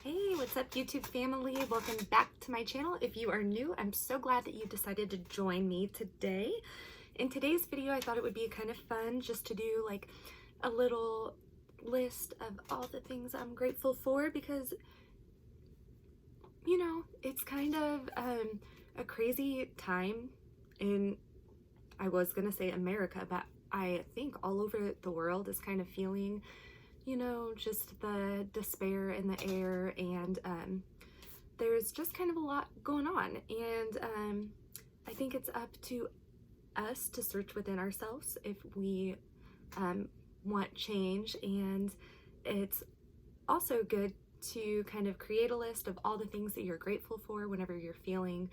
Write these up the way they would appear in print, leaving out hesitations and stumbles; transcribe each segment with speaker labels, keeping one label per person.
Speaker 1: Hey, what's up YouTube family? Welcome back to my channel. If you are new, I'm so glad that you decided to join me today. In today's video, I thought it would be kind of fun just to do like a little list of all the things I'm grateful for because, you know, it's kind of a crazy time in, I was gonna say America, but I think all over the world is kind of feeling, you know, just the despair in the air, and there's just kind of a lot going on, and I think it's up to us to search within ourselves if we want change, and it's also good to kind of create a list of all the things that you're grateful for whenever you're feeling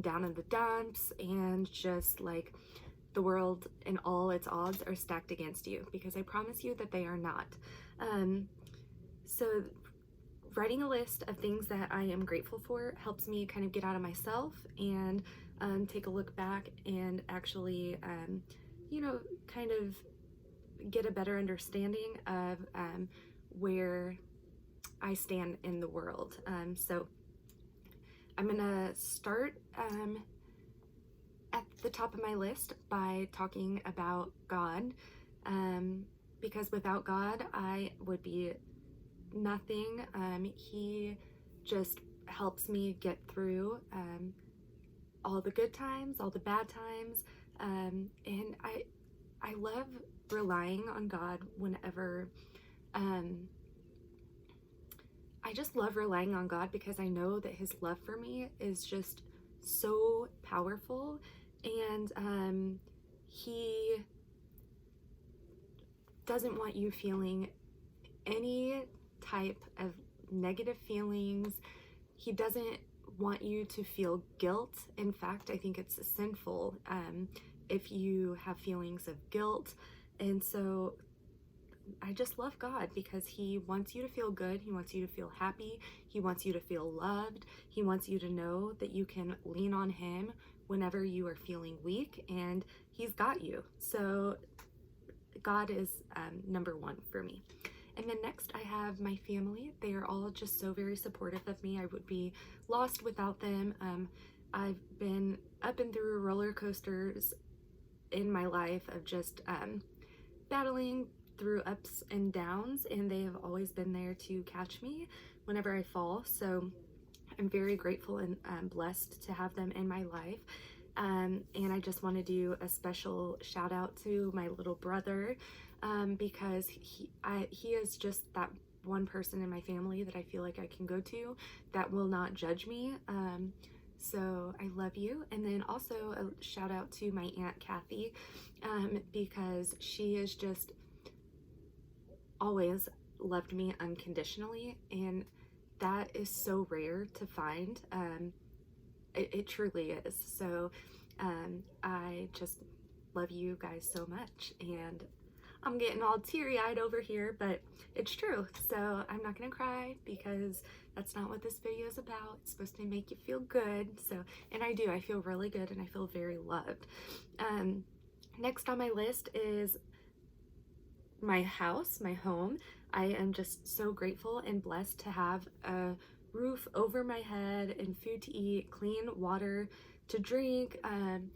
Speaker 1: down in the dumps and just like the world and all its odds are stacked against you, because I promise you that they are not. So writing a list of things that I am grateful for helps me kind of get out of myself and take a look back and actually, you know, kind of get a better understanding of where I stand in the world. So I'm gonna start at the top of my list by talking about God, because without God I would be nothing. He just helps me get through all the good times, all the bad times, and I love relying on God whenever I just love relying on God because I know that his love for me is just so powerful, and he doesn't want you feeling any type of negative feelings. He doesn't want you to feel guilt. In fact, I think it's sinful if you have feelings of guilt. And so I just love God because he wants you to feel good. He wants you to feel happy. He wants you to feel loved. He wants you to know that you can lean on him whenever you are feeling weak, and he's got you. So God is number one for me. And then next I have my family. They are all just so very supportive of me. I would be lost without them. I've been up and through roller coasters in my life of just battling through ups and downs, and they have always been there to catch me whenever I fall. So I'm very grateful and blessed to have them in my life. And I just want to do a special shout out to my little brother, because he is just that one person in my family that I feel like I can go to that will not judge me. So I love you. And then also a shout out to my Aunt Kathy, because she is just always loved me unconditionally, and that is so rare to find. It truly is. So I just love you guys so much, and I'm getting all teary-eyed over here, but it's true. So I'm not gonna cry because that's not what this video is about. It's supposed to make you feel good. So, and I do, I feel really good and I feel very loved. Next on my list is my house, my home. I am just so grateful and blessed to have a roof over my head and food to eat, clean water to drink, and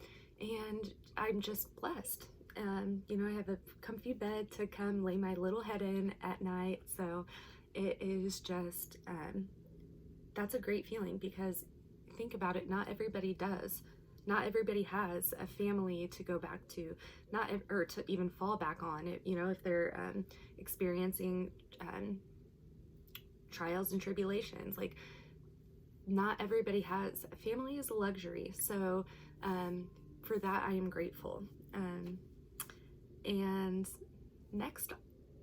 Speaker 1: I'm just blessed. You know, I have a comfy bed to come lay my little head in at night. So it is just, that's a great feeling, because think about it, not everybody does. Not everybody has a family to go back to, or to even fall back on. You know, if they're experiencing trials and tribulations, like not everybody has. A family is a luxury. So for that, I am grateful. And next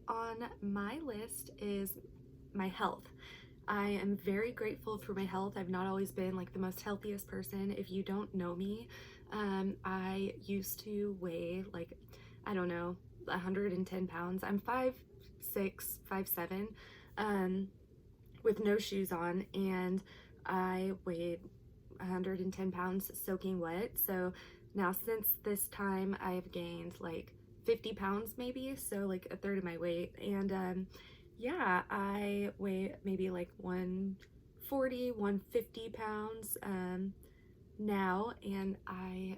Speaker 1: on my list is my health. I am very grateful for my health. I've not always been like the most healthiest person. If you don't know me, I used to weigh like, I don't know, 110 pounds. I'm 5'6", 5'7", with no shoes on, and I weighed 110 pounds soaking wet. So now since this time I've gained like 50 pounds maybe, so like a third of my weight. And yeah, I weigh maybe like 140, 150 pounds now, and I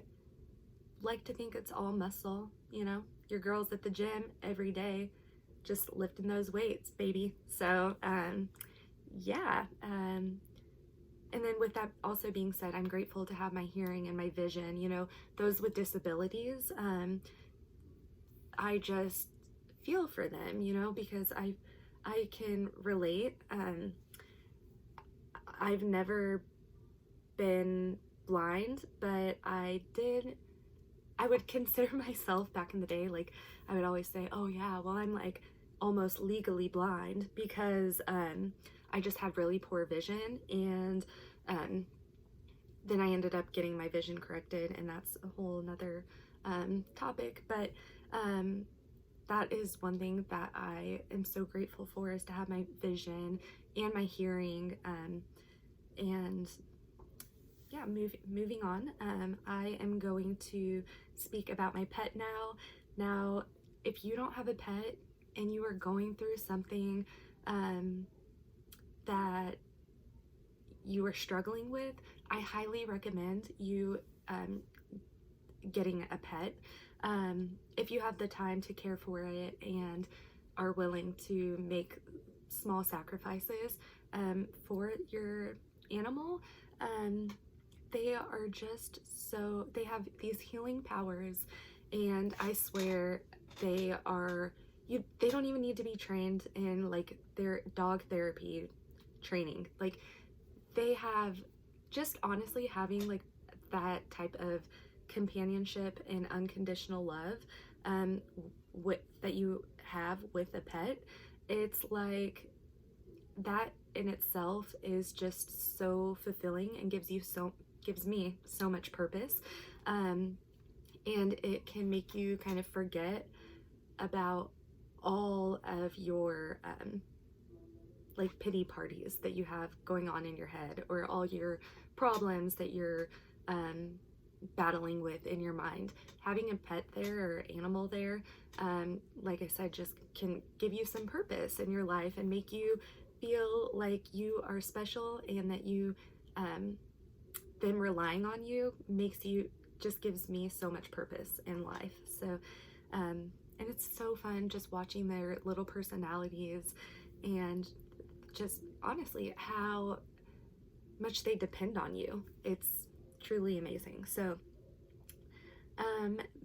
Speaker 1: like to think it's all muscle, you know? Your girl's at the gym every day, just lifting those weights, baby. So, yeah. And then with that also being said, I'm grateful to have my hearing and my vision. You know, those with disabilities, I just feel for them, you know, because I can relate. I've never been blind, but I would consider myself back in the day, like I would always say, oh yeah, well I'm like almost legally blind because I just had really poor vision, and um, then I ended up getting my vision corrected, and that's a whole nother topic. But um, that is one thing that I am so grateful for, is to have my vision and my hearing. And yeah, moving on. I am going to speak about my pet now. Now, if you don't have a pet and you are going through something that you are struggling with, I highly recommend you getting a pet. If you have the time to care for it and are willing to make small sacrifices for your animal, they are just so, they have these healing powers, and I swear they don't even need to be trained in like their dog therapy training. Like, they have, just honestly having like that type of companionship and unconditional love that you have with a pet, it's like that in itself is just so fulfilling and gives me so much purpose. And it can make you kind of forget about all of your like pity parties that you have going on in your head, or all your problems that you're battling with in your mind. Having a pet there or animal there, like I said, just can give you some purpose in your life and make you feel like you are special, and that you them relying on you just gives me so much purpose in life. So and it's so fun just watching their little personalities, and just honestly how much they depend on you. It's truly amazing. So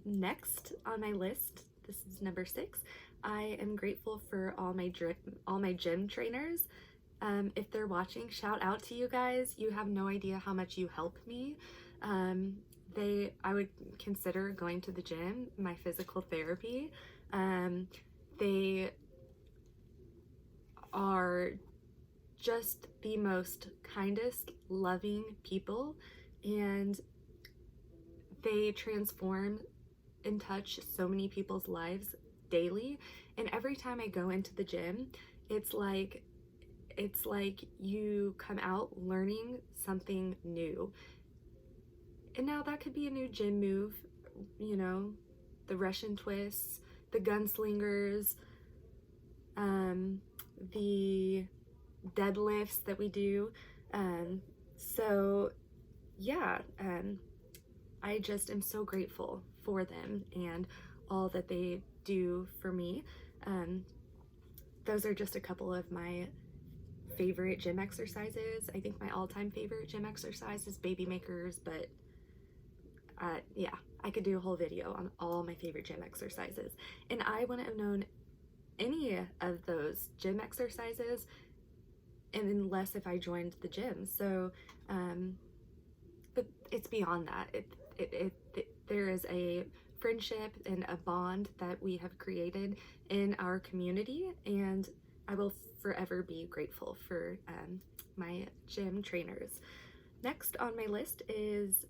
Speaker 1: next on my list, this is number 6. I am grateful for all my gym trainers. If they're watching, shout out to you guys. You have no idea how much you help me. I would consider going to the gym my physical therapy. They are just the most kindest, loving people, and they transform and touch so many people's lives daily. And every time I go into the gym, it's like you come out learning something new. And now that could be a new gym move, you know, the Russian twists, the gunslingers, the deadlifts that we do. So yeah, I just am so grateful for them and all that they do for me. Those are just a couple of my favorite gym exercises. I think my all-time favorite gym exercise is baby makers, but yeah, I could do a whole video on all my favorite gym exercises. And I wouldn't have known any of those gym exercises and unless if I joined the gym. So but it's beyond that. There is a friendship and a bond that we have created in our community, and I will forever be grateful for my gym trainers. Next on my list is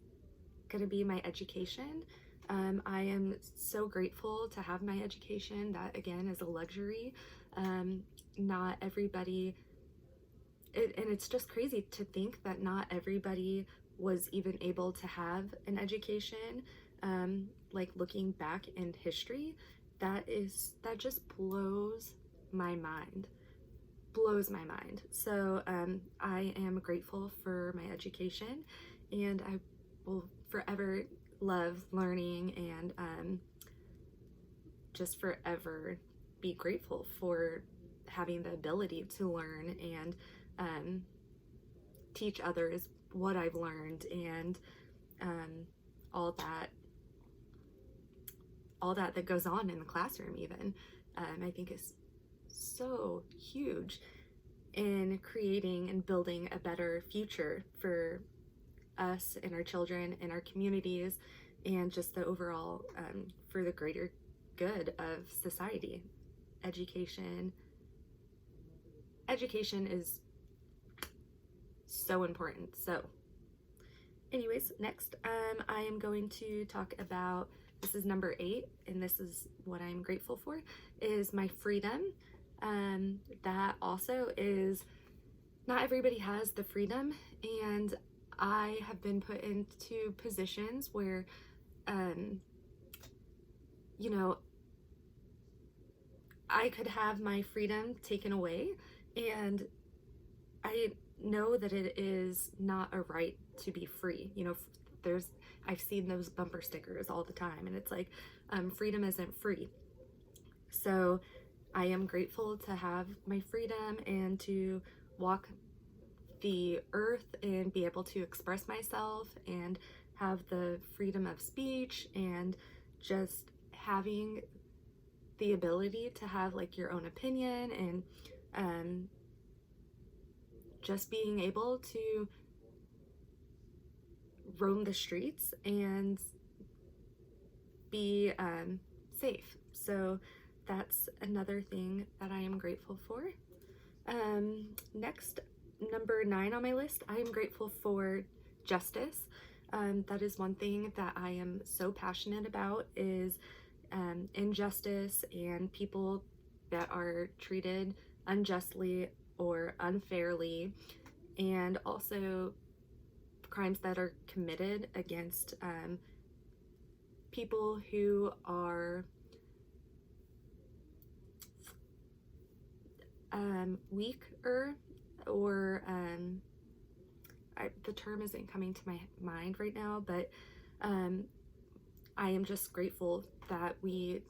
Speaker 1: going to be my education. I am so grateful to have my education. That again is a luxury. Not everybody, and it's just crazy to think that not everybody was even able to have an education. Like looking back in history, that just blows my mind. blows my mind. So I am grateful for my education, and I will forever love learning, and just forever be grateful for having the ability to learn and teach others what I've learned, and all that goes on in the classroom even. I think is so huge in creating and building a better future for us and our children and our communities, and just the overall for the greater good of society. Education is so important. So anyways, next I am going to talk about, this is number 8, and this is what I'm grateful for, is my freedom. That also is, not everybody has the freedom, and I have been put into positions where you know, I could have my freedom taken away, and I know that it is not a right to be free. You know, I've seen those bumper stickers all the time, and it's like, freedom isn't free. So I am grateful to have my freedom and to walk the earth and be able to express myself and have the freedom of speech, and just having the ability to have like your own opinion, and just being able to roam the streets and be safe. So that's another thing that I am grateful for. Next, number 9 on my list, I am grateful for justice. That is one thing that I am so passionate about, is injustice and people that are treated unjustly or unfairly, and also crimes that are committed against people who are weaker, or the term isn't coming to my mind right now, but I am just grateful that we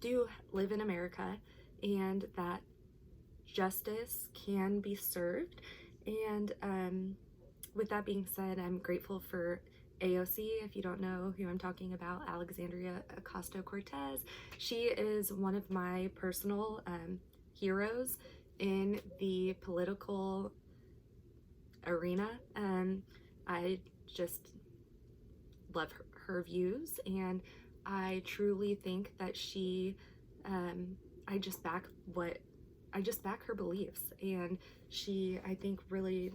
Speaker 1: do live in America, and that justice can be served. And with that being said, I'm grateful for AOC. If you don't know who I'm talking about, Alexandria Ocasio-Cortez. She is one of my personal heroes in the political arena. I just love her views, and I truly think that she, I just back her beliefs, and she, I think, really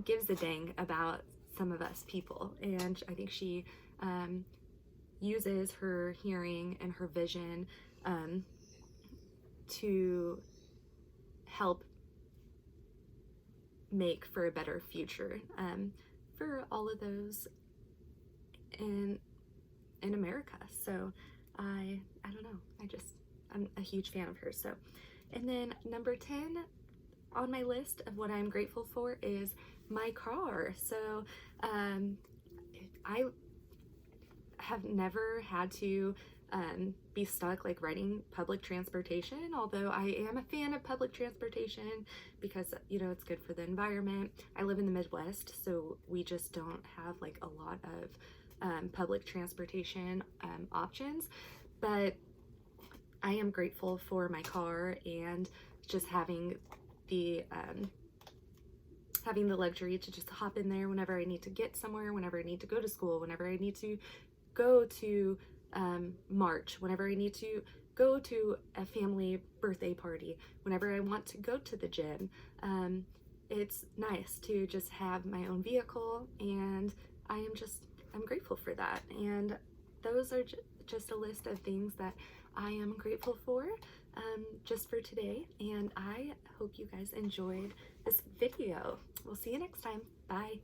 Speaker 1: gives a dang about some of us people, and I think she uses her hearing and her vision to help make for a better future for all of those in America. So I don't know, I'm a huge fan of hers. So, and then number 10 on my list of what I'm grateful for is my car. So I have never had to be stuck like riding public transportation, although I am a fan of public transportation because, you know, it's good for the environment. I live in the Midwest, so we just don't have like a lot of public transportation options, but I am grateful for my car, and just having the luxury to just hop in there whenever I need to get somewhere, whenever I need to go to school, whenever I need to go to march, whenever I need to go to a family birthday party, whenever I want to go to the gym. It's nice to just have my own vehicle, and I'm grateful for that. And those are just a list of things that I am grateful for just for today, and I hope you guys enjoyed this video. We'll see you next time. Bye.